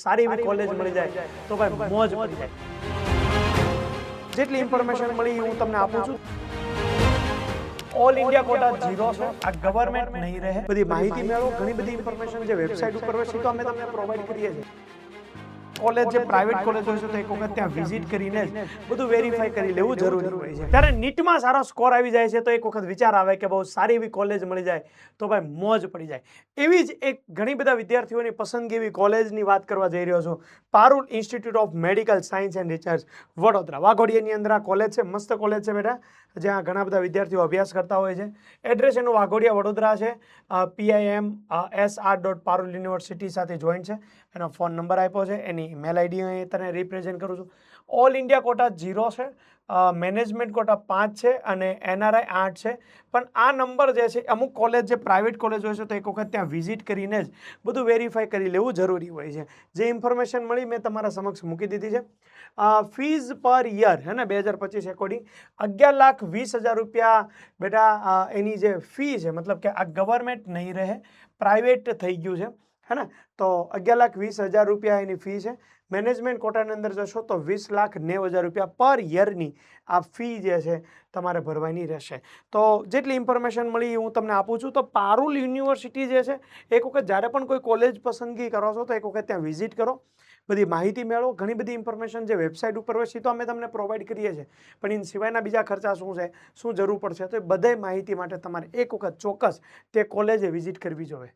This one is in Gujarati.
સારી એવી કોલેજ મળી જાય તો ભાઈ મોજ પડી જાય। જેટલી ઇન્ફોર્મેશન મળી હું તમને આપું છું। ઓલ ઇન્ડિયા કોટા 0 છે, આ ગવર્મેન્ટ નહીં રહે। બધી માહિતી મેળવો, ઘણી બધી ઇન્ફોર્મેશન જે વેબસાઇટ ઉપર હોય છે તો અમે તમને પ્રોવાઈડ કરીએ છીએ। કોલેજ જે પ્રાઇવેટ કોલેજ હોય છે તો એક વખત ત્યાં વિઝિટ કરીને જ બધું વેરીફાઈ કરી લેવું જરૂરી હોય છે। ત્યારે નીટમાં સારો સ્કોર આવી જાય છે તો એક વખત વિચાર આવે કે બહુ સારી એવી કોલેજ મળી જાય તો ભાઈ મોજ પડી જાય। એવી જ એક ઘણી બધા વિદ્યાર્થીઓની પસંદગી એવી કોલેજની વાત કરવા જઈ રહ્યો છું। Parul institute of medical science and research Vadodara, વાઘોડિયાની અંદર આ કોલેજ છે। મસ્ત કોલેજ છે બેટા, જ્યાં ઘણા બધા વિદ્યાર્થીઓ અભ્યાસ કરતા હોય છે। એડ્રેસ એનું વાઘોડિયા વડોદરા છે। PIM.SR. યુનિવર્સિટી સાથે જોઈન્ટ છે। એનો ફોન નંબર આપ્યો છે, એની મેલ આઈડી અહીં તને રિપ્રેઝેન્ટ કરું છું। ઓલ ઇન્ડિયા કોટા 0 છે, મેનેજમેન્ટ કોટા 5 છે અને NRI 8 છે। પણ આ નંબર જે છે અમુક કોલેજ જે પ્રાઇવેટ કોલેજ હોય છે તો એક વખત ત્યાં વિઝિટ કરીને જ બધું વેરીફાઈ કરી લેવું જરૂરી હોય છે। જે ઇન્ફોર્મેશન મળી મેં તમારા સમક્ષ મૂકી દીધી છે। ફીઝ પર યર હે ને 2025 એકોર્ડિંગ 11,20,000 રૂપિયા બેટા એની જે ફી છે, મતલબ કે આ ગવર્મેન્ટ નહીં રહે, પ્રાઇવેટ થઈ ગયું છે, હે ને। તો 11,20,000 રૂપિયા એની ફી છે। મેનેજમેન્ટ કોટાની અંદર જશો તો 20,90,000 રૂપિયા પર યરની આ ફી જે છે તમારે ભરવાની રહેશે। તો જેટલી ઇન્ફોર્મેશન મળી હું તમને આપું છું। તો પારુલ યુનિવર્સિટી જે છે એક વખત જ્યારે પણ કોઈ કોલેજ પસંદગી કરો છો તો એક વખત ત્યાં વિઝિટ કરો, બધી માહિતી મેળવો। ઘણી બધી ઇન્ફોર્મેશન જે વેબસાઇટ ઉપર હોય છે તો અમે તમને પ્રોવાઈડ કરીએ છીએ, પણ એના સિવાયના બીજા ખર્ચા શું છે, શું જરૂર પડશે, તો એ બધી માહિતી માટે તમારે એક વખત ચોક્કસ તે કોલેજે વિઝિટ કરવી જોઈએ।